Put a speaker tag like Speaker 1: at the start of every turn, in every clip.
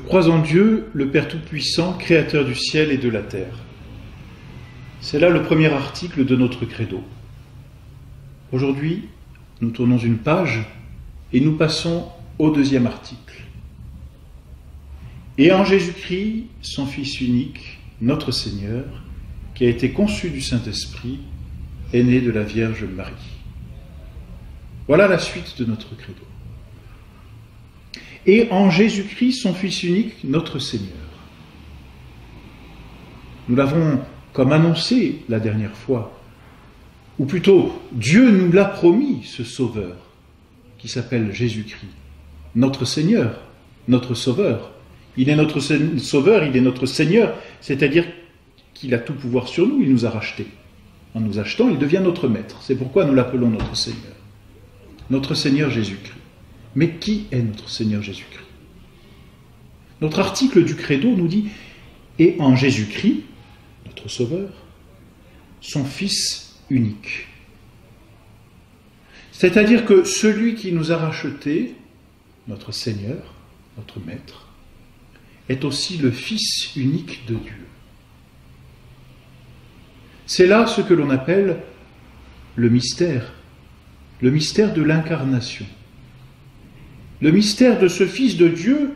Speaker 1: crois en Dieu, le Père Tout-Puissant, Créateur du ciel et de la terre. C'est là le premier article de notre credo. Aujourd'hui, nous tournons une page et nous passons au deuxième article. Et en Jésus-Christ, son Fils unique, notre Seigneur, qui a été conçu du Saint-Esprit, est né de la Vierge Marie. Voilà la suite de notre credo. Et en Jésus-Christ, son Fils unique, notre Seigneur. Nous l'avons comme annoncé la dernière fois, ou plutôt, Dieu nous l'a promis, ce Sauveur, qui s'appelle Jésus-Christ, notre Seigneur, notre Sauveur. Il est notre Sauveur, il est notre Seigneur, c'est-à-dire qu'il a tout pouvoir sur nous, il nous a rachetés. En nous achetant, il devient notre Maître. C'est pourquoi nous l'appelons notre Seigneur. Notre Seigneur Jésus-Christ. Mais qui est notre Seigneur Jésus-Christ? Notre article du Credo nous dit « Et en Jésus-Christ, notre Sauveur, son Fils unique ». C'est-à-dire que celui qui nous a rachetés, notre Seigneur, notre Maître, est aussi le Fils unique de Dieu. C'est là ce que l'on appelle le mystère de l'incarnation. Le mystère de ce Fils de Dieu,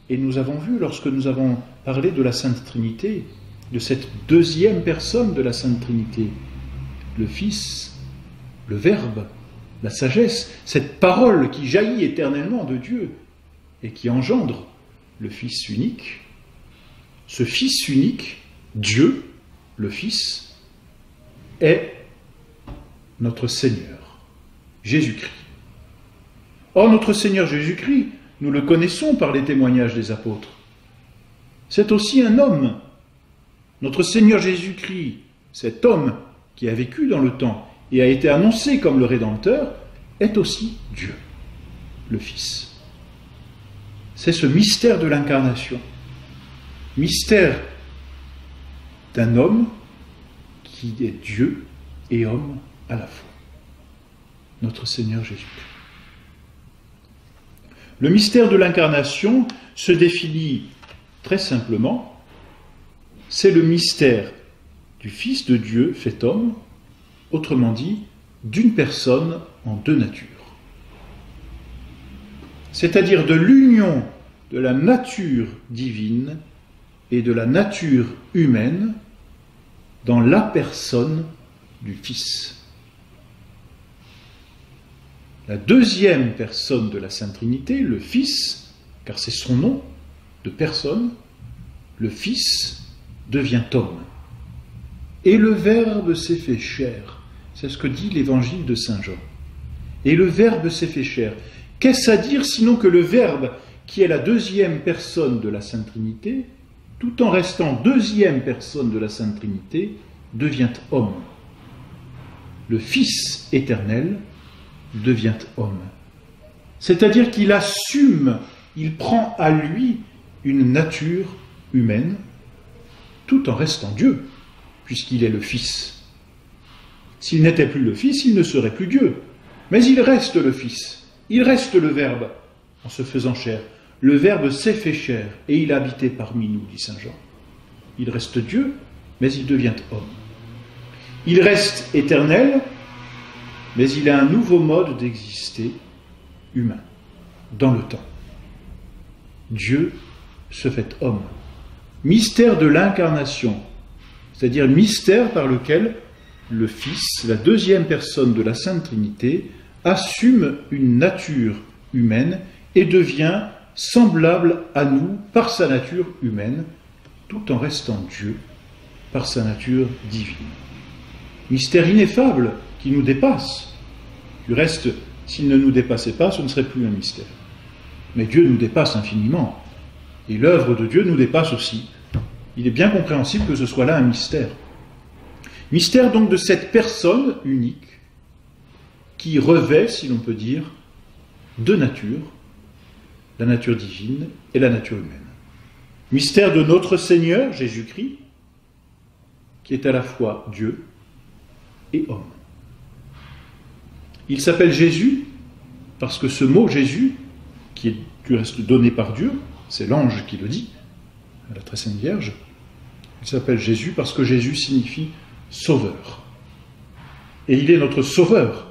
Speaker 1: et nous avons vu lorsque nous avons parlé de la Sainte Trinité, de cette deuxième personne de la Sainte Trinité, le Fils, le Verbe, la sagesse, cette parole qui jaillit éternellement de Dieu et qui engendre le Fils unique, ce Fils unique, Dieu, le Fils, est notre Seigneur, Jésus-Christ. Or, notre Seigneur Jésus-Christ, nous le connaissons par les témoignages des apôtres. C'est aussi un homme. Notre Seigneur Jésus-Christ, cet homme qui a vécu dans le temps et a été annoncé comme le Rédempteur, est aussi Dieu, le Fils. C'est ce mystère de l'incarnation. Mystère d'un homme qui est Dieu et homme à la fois. Notre Seigneur Jésus-Christ. Le mystère de l'incarnation se définit très simplement. C'est le mystère du Fils de Dieu fait homme, autrement dit, d'une personne en deux natures. C'est-à-dire de l'union de la nature divine et de la nature humaine dans la personne du Fils. La deuxième personne de la Sainte Trinité, le Fils, car c'est son nom de personne, le Fils devient homme. Et le Verbe s'est fait chair. C'est ce que dit l'évangile de Saint Jean. Et le Verbe s'est fait chair. Qu'est-ce à dire sinon que le Verbe, qui est la deuxième personne de la Sainte Trinité, tout en restant deuxième personne de la Sainte Trinité, devient homme. Le Fils éternel devient homme. C'est-à-dire qu'il assume, il prend à lui une nature humaine, tout en restant Dieu, puisqu'il est le Fils. S'il n'était plus le Fils, il ne serait plus Dieu. Mais il reste le Fils, il reste le Verbe, en se faisant chair. Le Verbe s'est fait chair, et il a habité parmi nous, dit Saint Jean. Il reste Dieu, mais il devient homme. Il reste éternel, mais il a un nouveau mode d'exister, humain, dans le temps. Dieu se fait homme. Mystère de l'incarnation, c'est-à-dire mystère par lequel le Fils, la deuxième personne de la Sainte Trinité, assume une nature humaine et devient semblable à nous par sa nature humaine, tout en restant Dieu par sa nature divine. Mystère ineffable qui nous dépasse. Du reste, s'il ne nous dépassait pas, ce ne serait plus un mystère. Mais Dieu nous dépasse infiniment. Et l'œuvre de Dieu nous dépasse aussi. Il est bien compréhensible que ce soit là un mystère. Mystère donc de cette personne unique qui revêt, si l'on peut dire, deux natures, la nature divine et la nature humaine. Mystère de notre Seigneur, Jésus-Christ, qui est à la fois Dieu et homme. Il s'appelle Jésus parce que ce mot Jésus, qui est du reste donné par Dieu, c'est l'ange qui le dit, à la très sainte Vierge. Il s'appelle Jésus parce que Jésus signifie sauveur. Et il est notre sauveur.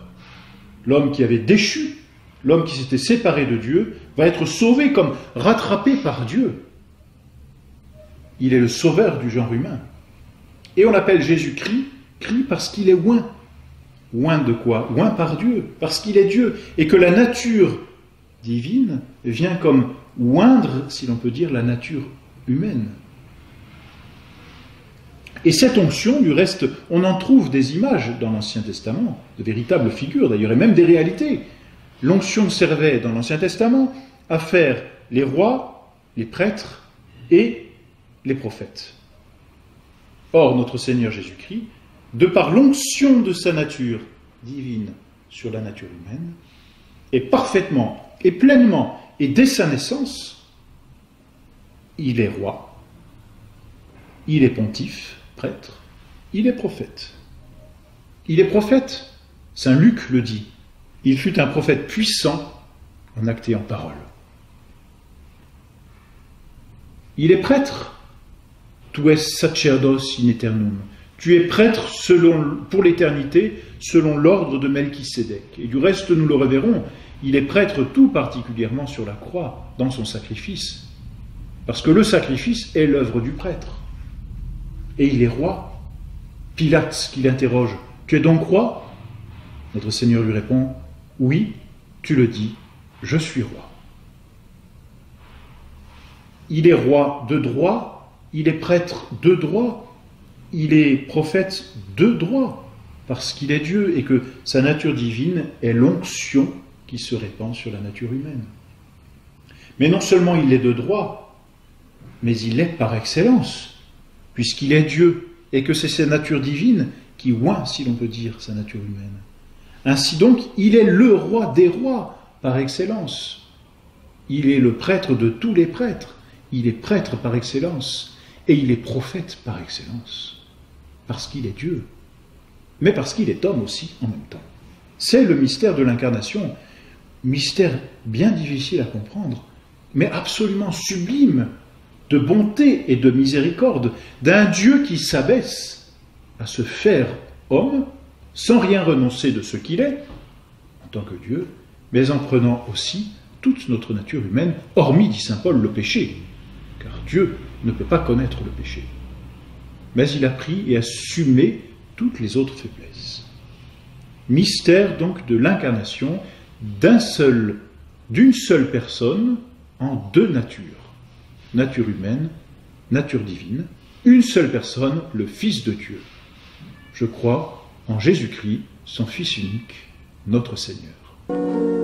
Speaker 1: L'homme qui avait déchu, l'homme qui s'était séparé de Dieu, va être sauvé comme rattrapé par Dieu. Il est le sauveur du genre humain. Et on l'appelle Jésus-Christ, Christ parce qu'il est oint. Oint de quoi? Oint par Dieu, parce qu'il est Dieu. Et que la nature divine vient comme oindre, si l'on peut dire, la nature humaine. Et cette onction, du reste, on en trouve des images dans l'Ancien Testament, de véritables figures d'ailleurs, et même des réalités. L'onction servait dans l'Ancien Testament à faire les rois, les prêtres et les prophètes. Or, notre Seigneur Jésus-Christ, de par l'onction de sa nature divine sur la nature humaine, est parfaitement et pleinement, et dès sa naissance, il est roi, il est pontife, prêtre, il est prophète. Il est prophète, saint Luc le dit, il fut un prophète puissant en acte et en parole. Il est prêtre, tu es sacerdos in aeternum, tu es prêtre pour l'éternité, selon l'ordre de Melchisédek. Et du reste, nous le reverrons, il est prêtre tout particulièrement sur la croix, dans son sacrifice. Parce que le sacrifice est l'œuvre du prêtre. Et il est roi. Pilate qui l'interroge, tu es donc roi? Notre Seigneur lui répond, oui, tu le dis, je suis roi. Il est roi de droit, il est prêtre de droit, il est prophète de droit, parce qu'il est Dieu et que sa nature divine est l'onction qui se répand sur la nature humaine. Mais non seulement il est de droit, mais il est par excellence, puisqu'il est Dieu et que c'est sa nature divine qui oint, si l'on peut dire, sa nature humaine. Ainsi donc, il est le roi des rois par excellence. Il est le prêtre de tous les prêtres. Il est prêtre par excellence. Et il est prophète par excellence. Parce qu'il est Dieu. Mais parce qu'il est homme aussi en même temps. C'est le mystère de l'incarnation. Mystère bien difficile à comprendre, mais absolument sublime, de bonté et de miséricorde, d'un Dieu qui s'abaisse à se faire homme, sans rien renoncer de ce qu'il est, en tant que Dieu, mais en prenant aussi toute notre nature humaine, hormis, dit saint Paul, le péché, car Dieu ne peut pas connaître le péché. Mais il a pris et assumé toutes les autres faiblesses. Mystère donc de l'incarnation d'une seule personne en deux natures, nature humaine, nature divine, une seule personne, le Fils de Dieu. Je crois en Jésus-Christ, son Fils unique, notre Seigneur.